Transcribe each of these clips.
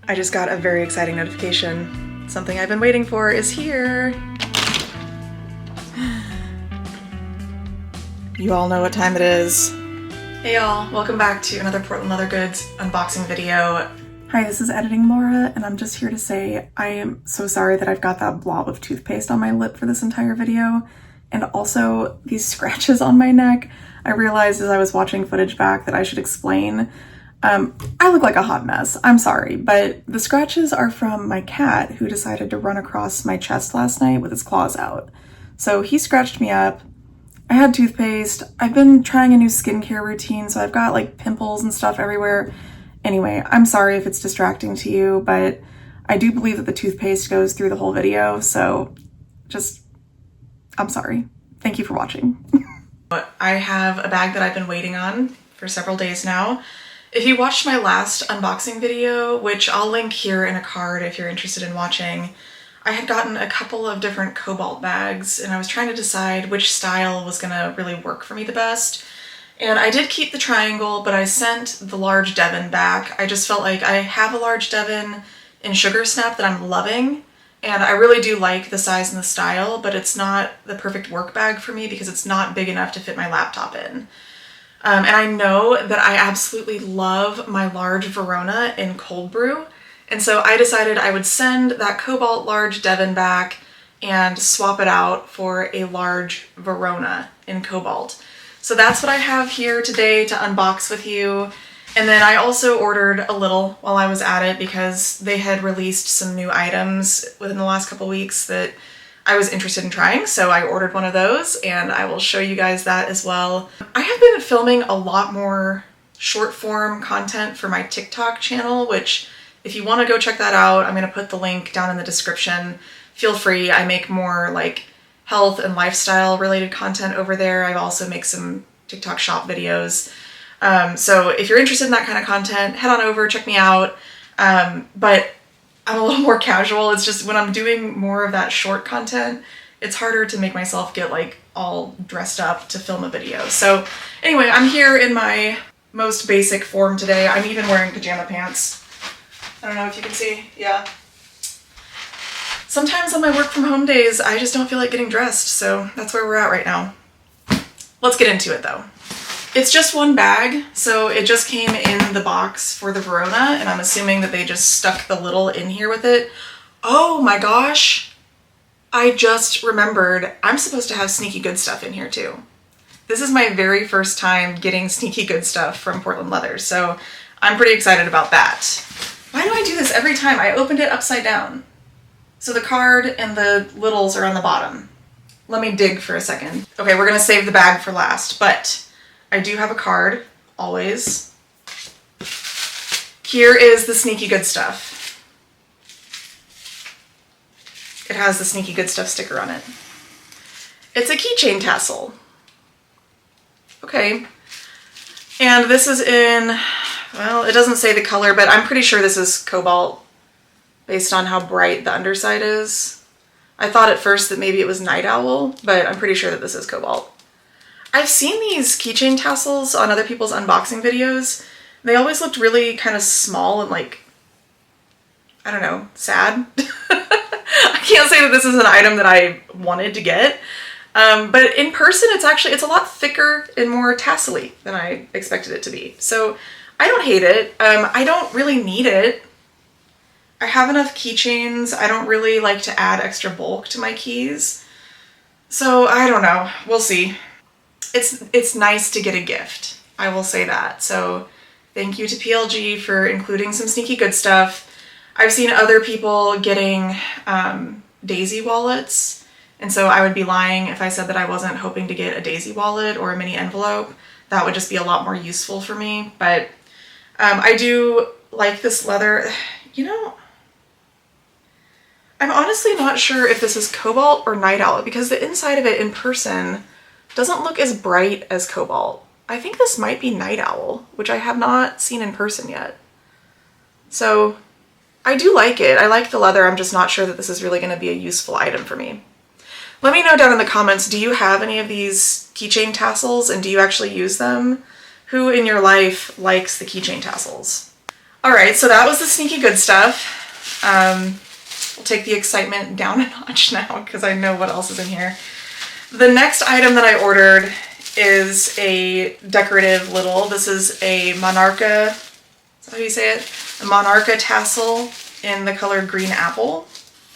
I just got a very exciting notification. Something I've been waiting for is here. You all know what time it is. Hey y'all, welcome back to another Portland Leather Goods unboxing video. Hi, this is Editing Laura, and I'm just here to say I am so sorry that I've got that blob of toothpaste on my lip for this entire video. And also these scratches on my neck. I realized as I was watching footage back that I should explain. I look like a hot mess, I'm sorry, but the scratches are from my cat who decided to run across my chest last night with his claws out. So he scratched me up. I had toothpaste. I've been trying a new skincare routine, so I've got like pimples and stuff everywhere. Anyway, I'm sorry if it's distracting to you, but I do believe that the toothpaste goes through the whole video, so I'm sorry. Thank you for watching. I have a bag that I've been waiting on for several days now. If you watched my last unboxing video, which I'll link here in a card if you're interested in watching, I had gotten a couple of different Cobalt bags and I was trying to decide which style was gonna really work for me the best. And I did keep the triangle, but I sent the large Devan back. I just felt like I have a large Devan in Sugar Snap that I'm loving, and I really do like the size and the style, but it's not the perfect work bag for me because it's not big enough to fit my laptop in. And I know that I absolutely love my Large Verona in cold brew, and so I decided I would send that Cobalt large Devan back and swap it out for a Large Verona in Cobalt. So that's what I have here today to unbox with you. And then I also ordered a little while I was at it because they had released some new items within the last couple weeks that I was interested in trying, so I ordered one of those and I will show you guys that as well. I have been filming a lot more short form content for my TikTok channel, which if you want to go check that out, I'm going to put the link down in the description. Feel free. I make more like health and lifestyle related content over there. I also make some TikTok shop videos. So if you're interested in that kind of content, head on over, check me out. But I'm a little more casual. It's just when I'm doing more of that short content, it's harder to make myself get like all dressed up to film a video. So anyway, I'm here in my most basic form today. I'm even wearing pajama pants. I don't know if you can see. Yeah. Sometimes on my work from home days, I just don't feel like getting dressed. So that's where we're at right now. Let's get into it though. It's just one bag, so it just came in the box for the Verona, and I'm assuming that they just stuck the little in here with it. Oh my gosh, I just remembered I'm supposed to have sneaky good stuff in here too. This is my very first time getting sneaky good stuff from Portland Leather, so I'm pretty excited about that. Why do I do this every time? I opened it upside down. So the card and the littles are on the bottom. Let me dig for a second. Okay, we're gonna save the bag for last, but I do have a card, always. Here is the sneaky good stuff. It has the sneaky good stuff sticker on it. It's a keychain tassel. Okay. And this is in, well, it doesn't say the color, but I'm pretty sure this is Cobalt based on how bright the underside is. I thought at first that maybe it was Night Owl, but I'm pretty sure that this is Cobalt. I've seen these keychain tassels on other people's unboxing videos. They always looked really kind of small and like, I don't know, sad. I can't say that this is an item that I wanted to get, but in person it's a lot thicker and more tassel-y than I expected it to be. So I don't hate it. I don't really need it. I have enough keychains. I don't really like to add extra bulk to my keys. So I don't know, we'll see. It's nice to get a gift, I will say that. So thank you to PLG for including some sneaky good stuff. I've seen other people getting Daisy wallets, and so I would be lying if I said that I wasn't hoping to get a Daisy wallet or a mini envelope. That would just be a lot more useful for me, but I do like this leather. You know, I'm honestly not sure if this is Cobalt or Night Owl because the inside of it in person doesn't look as bright as Cobalt. I think this might be Night Owl, which I have not seen in person yet. So I do like it. I like the leather. I'm just not sure that this is really going to be a useful item for me. Let me know down in the comments, do you have any of these keychain tassels and do you actually use them? Who in your life likes the keychain tassels? All right, so that was the sneaky good stuff. We'll take the excitement down a notch now because I know what else is in here. The next item that I ordered is a decorative little, this is a Monarca, is that how you say it? A Monarca Tassel in the color green apple.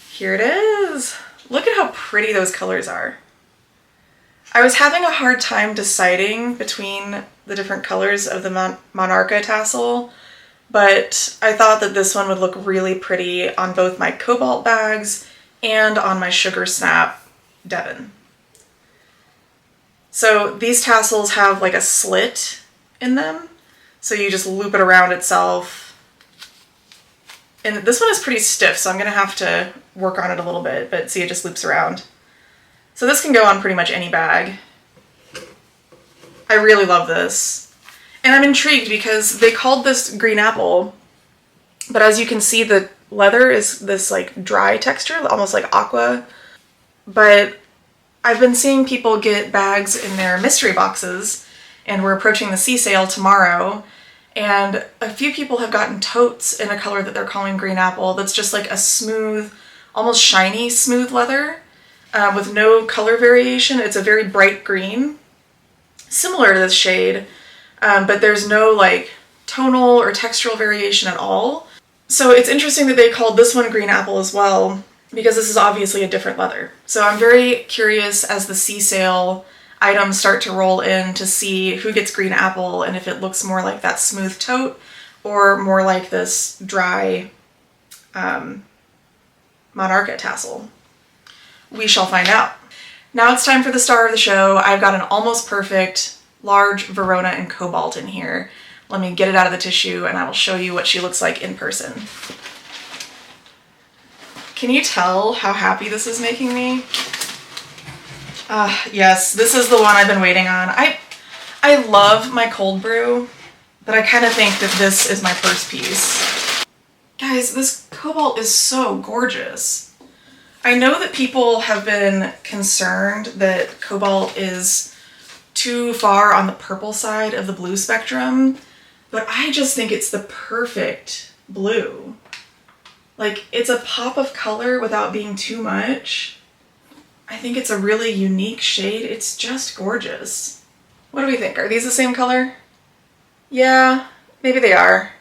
Here it is. Look at how pretty those colors are. I was having a hard time deciding between the different colors of the Monarca Tassel, but I thought that this one would look really pretty on both my Cobalt bags and on my Sugar Snap Devan. So these tassels have like a slit in them, so you just loop it around itself. And this one is pretty stiff, so I'm gonna have to work on it a little bit, but see, it just loops around. So this can go on pretty much any bag. I really love this. And I'm intrigued because they called this green apple, but as you can see, the leather is this like dry texture, almost like aqua. But I've been seeing people get bags in their mystery boxes, and we're approaching the sea sale tomorrow, and a few people have gotten totes in a color that they're calling green apple that's just like a smooth, almost shiny smooth leather with no color variation. It's a very bright green, similar to this shade, but there's no like tonal or textural variation at all. So it's interesting that they called this one green apple as well, because this is obviously a different leather. So I'm very curious as the sea sale items start to roll in to see who gets green apple and if it looks more like that smooth tote or more like this dry Monarca tassel. We shall find out. Now it's time for the star of the show. I've got an almost perfect Large Verona in Cobalt in here. Let me get it out of the tissue and I will show you what she looks like in person. Can you tell how happy this is making me? Yes, this is the one I've been waiting on. I love my cold brew, but I kind of think that this is my first piece. Guys, this Cobalt is so gorgeous. I know that people have been concerned that Cobalt is too far on the purple side of the blue spectrum, but I just think it's the perfect blue. Like, it's a pop of color without being too much. I think it's a really unique shade. It's just gorgeous. What do we think? Are these the same color? Yeah, maybe they are.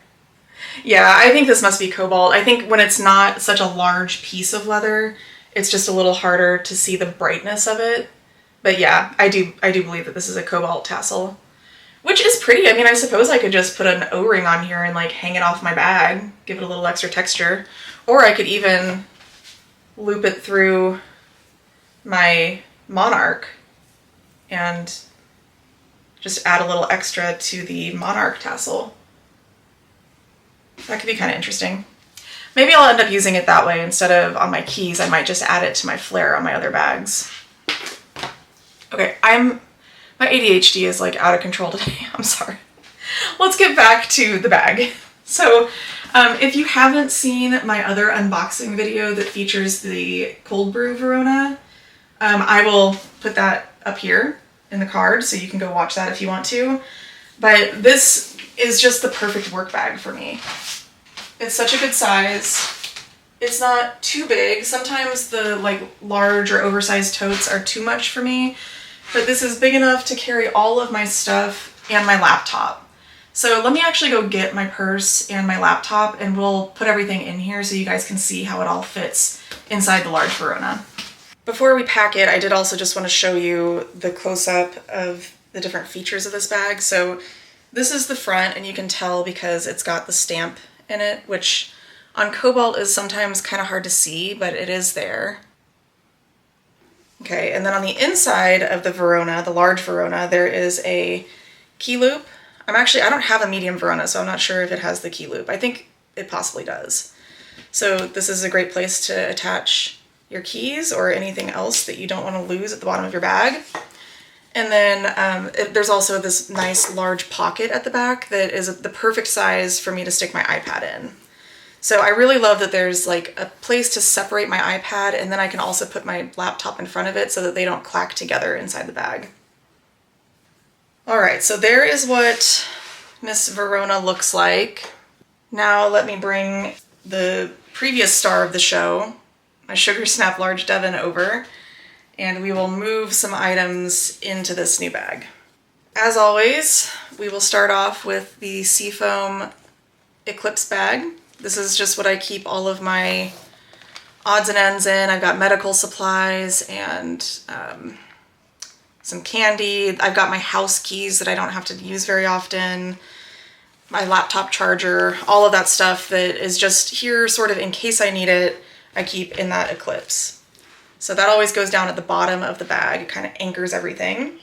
Yeah, I think this must be Cobalt. I think when it's not such a large piece of leather, it's just a little harder to see the brightness of it. But yeah, I do believe that this is a Cobalt tassel, which is pretty. I mean, I suppose I could just put an O-ring on here and like hang it off my bag, give it a little extra texture, or I could even loop it through my Monarch and just add a little extra to the Monarch tassel. That could be kind of interesting. Maybe I'll end up using it that way instead of on my keys. I might just add it to my Flair on my other bags. Okay, my ADHD is like out of control today. I'm sorry. Let's get back to the bag. So if you haven't seen my other unboxing video that features the cold brew Verona, I will put that up here in the card so you can go watch that if you want to. But this is just the perfect work bag for me. It's such a good size. It's not too big. Sometimes the like large or oversized totes are too much for me, but this is big enough to carry all of my stuff and my laptop. So let me actually go get my purse and my laptop and we'll put everything in here so you guys can see how it all fits inside the Large Verona. Before we pack it, I did also just want to show you the close-up of the different features of this bag. So this is the front, and you can tell because it's got the stamp in it, which on Cobalt is sometimes kind of hard to see, but it is there. Okay, and then on the inside of the Verona, the Large Verona, there is a key loop. I don't have a medium Verona, so I'm not sure if it has the key loop. I think it possibly does. So this is a great place to attach your keys or anything else that you don't want to lose at the bottom of your bag. And then there's also this nice large pocket at the back that is the perfect size for me to stick my iPad in. So I really love that there's like a place to separate my iPad, and then I can also put my laptop in front of it so that they don't clack together inside the bag. All right, so there is what Miss Verona looks like. Now let me bring the previous star of the show, my Sugar Snap Large Devan, over, and we will move some items into this new bag. As always, we will start off with the Seafoam Eclipse bag. This is just what I keep all of my odds and ends in. I've got medical supplies and some candy. I've got my house keys that I don't have to use very often, my laptop charger, all of that stuff that is just here sort of in case I need it, I keep in that Eclipse. So that always goes down at the bottom of the bag. It kind of anchors everything.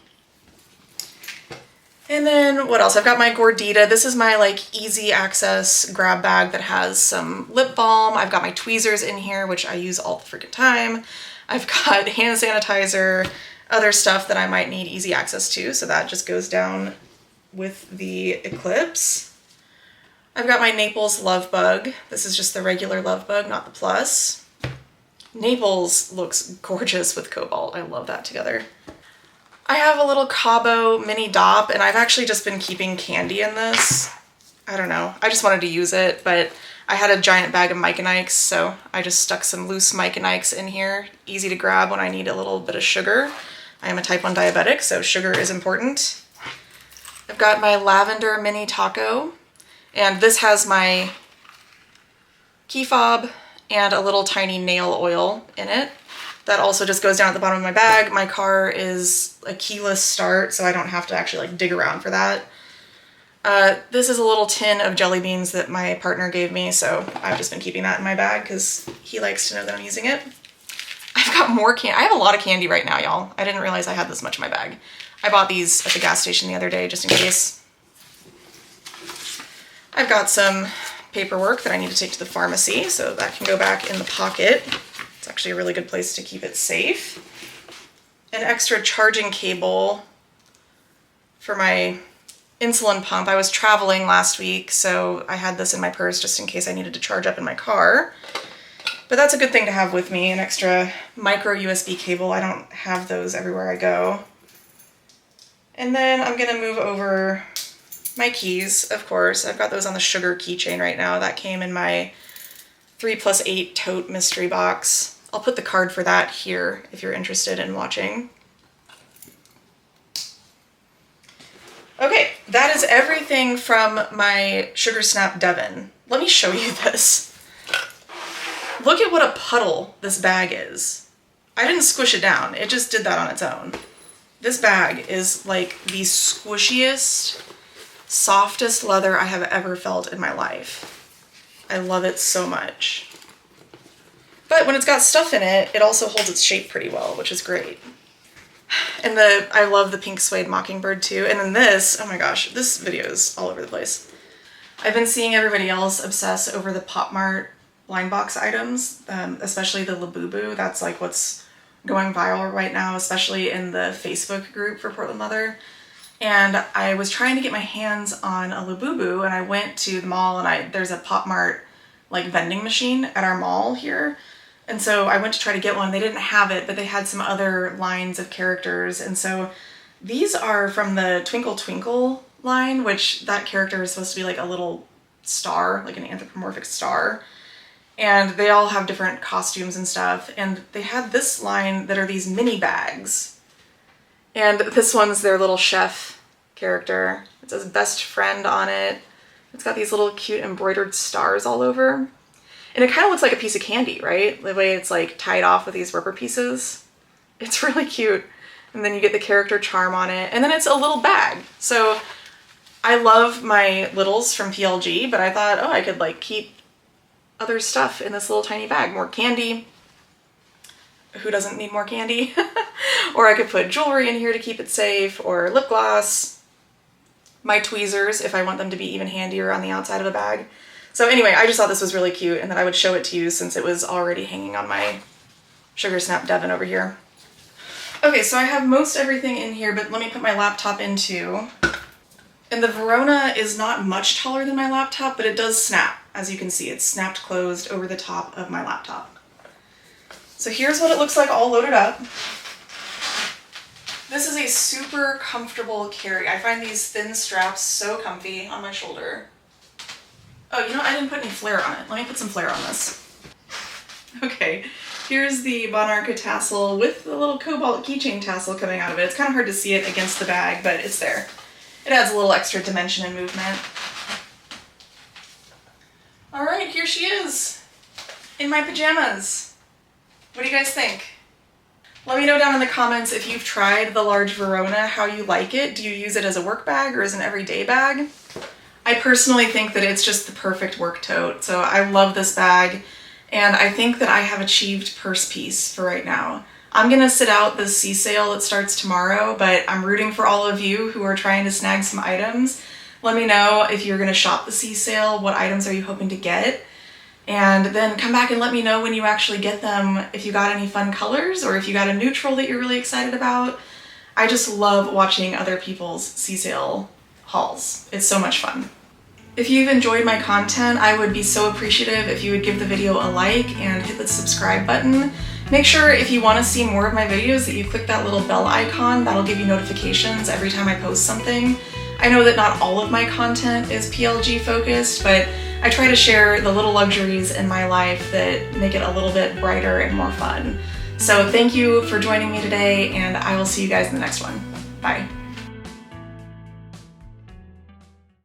And then what else? I've got my Gordita. This is my like easy access grab bag that has some lip balm. I've got my tweezers in here, which I use all the freaking time. I've got hand sanitizer, other stuff that I might need easy access to. So that just goes down with the Eclipse. I've got my Naples Love Bug. This is just the regular Love Bug, not the plus. Naples looks gorgeous with Cobalt. I love that together. I have a little Cabo mini dop, and I've actually just been keeping candy in this. I don't know, I just wanted to use it, but I had a giant bag of Mike and Ike's, so I just stuck some loose Mike and Ike's in here. Easy to grab when I need a little bit of sugar. I am a type 1 diabetic, so sugar is important. I've got my lavender mini taco, and this has my key fob and a little tiny nail oil in it. That also just goes down at the bottom of my bag. My car is a keyless start, so I don't have to actually like dig around for that. This is a little tin of jelly beans that my partner gave me, so I've just been keeping that in my bag because he likes to know that I'm using it. I've got more candy. I have a lot of candy right now, y'all. I didn't realize I had this much in my bag. I bought these at the gas station the other day just in case. I've got some paperwork that I need to take to the pharmacy, so that can go back in the pocket. It's actually a really good place to keep it safe. An extra charging cable for my insulin pump. I was traveling last week, so I had this in my purse just in case I needed to charge up in my car. But that's a good thing to have with me, an extra micro USB cable. I don't have those everywhere I go. And then I'm gonna move over my keys, of course. I've got those on the sugar keychain right now. That came in my 3+8 tote mystery box. I'll put the card for that here if you're interested in watching. Okay, that is everything from my Sugar Snap Devan. Let me show you this. Look at what a puddle this bag is. I didn't squish it down, it just did that on its own. This bag is like the squishiest, softest leather I have ever felt in my life. I love it so much. But when it's got stuff in it, it also holds its shape pretty well, which is great. And I love the pink suede mockingbird too. And then this, oh my gosh, this video is all over the place. I've been seeing everybody else obsess over the PopMart blind box items, especially the Labubu. That's like what's going viral right now, especially in the Facebook group for Portland Leather. And I was trying to get my hands on a Labubu, and I went to the mall, and there's a PopMart like vending machine at our mall here. And so I went to try to get one. They didn't have it, but they had some other lines of characters. And so these are from the Twinkle Twinkle line, which that character is supposed to be like a little star, like an anthropomorphic star. And they all have different costumes and stuff. And they had this line that are these mini bags. And this one's their little chef character. It says best friend on it. It's got these little cute embroidered stars all over. And it kind of looks like a piece of candy, right? The way it's like tied off with these rubber pieces. It's really cute. And then you get the character charm on it. And then it's a little bag. So I love my littles from PLG, but I thought, oh, I could like keep other stuff in this little tiny bag. More candy. Who doesn't need more candy? Or I could put jewelry in here to keep it safe, or lip gloss. My tweezers, if I want them to be even handier on the outside of a bag. So anyway, I just thought this was really cute, and that I would show it to you since it was already hanging on my Sugar Snap Devan over here. Okay, so I have most everything in here, but let me put my laptop in too. And the Verona is not much taller than my laptop, but it does snap. As you can see, it's snapped closed over the top of my laptop. So here's what it looks like all loaded up. This is a super comfortable carry. I find these thin straps so comfy on my shoulder. Oh, you know, I didn't put any Flair on it. Let me put some Flair on this. Okay, here's the Monarca Tassel with the little Cobalt keychain tassel coming out of it. It's kind of hard to see it against the bag, but it's there. It adds a little extra dimension and movement. All right, here she is in my pajamas. What do you guys think? Let me know down in the comments if you've tried the Large Verona, how you like it. Do you use it as a work bag or as an everyday bag? I personally think that it's just the perfect work tote, so I love this bag, and I think that I have achieved purse piece for right now. I'm gonna sit out the sea sale that starts tomorrow, but I'm rooting for all of you who are trying to snag some items. Let me know if you're gonna shop the sea sale, what items are you hoping to get? And then come back and let me know when you actually get them, if you got any fun colors or if you got a neutral that you're really excited about. I just love watching other people's sea sale hauls. It's so much fun. If you've enjoyed my content, I would be so appreciative if you would give the video a like and hit the subscribe button. Make sure if you want to see more of my videos that you click that little bell icon. That'll give you notifications every time I post something. I know that not all of my content is PLG focused, but I try to share the little luxuries in my life that make it a little bit brighter and more fun. So thank you for joining me today, and I will see you guys in the next one. Bye.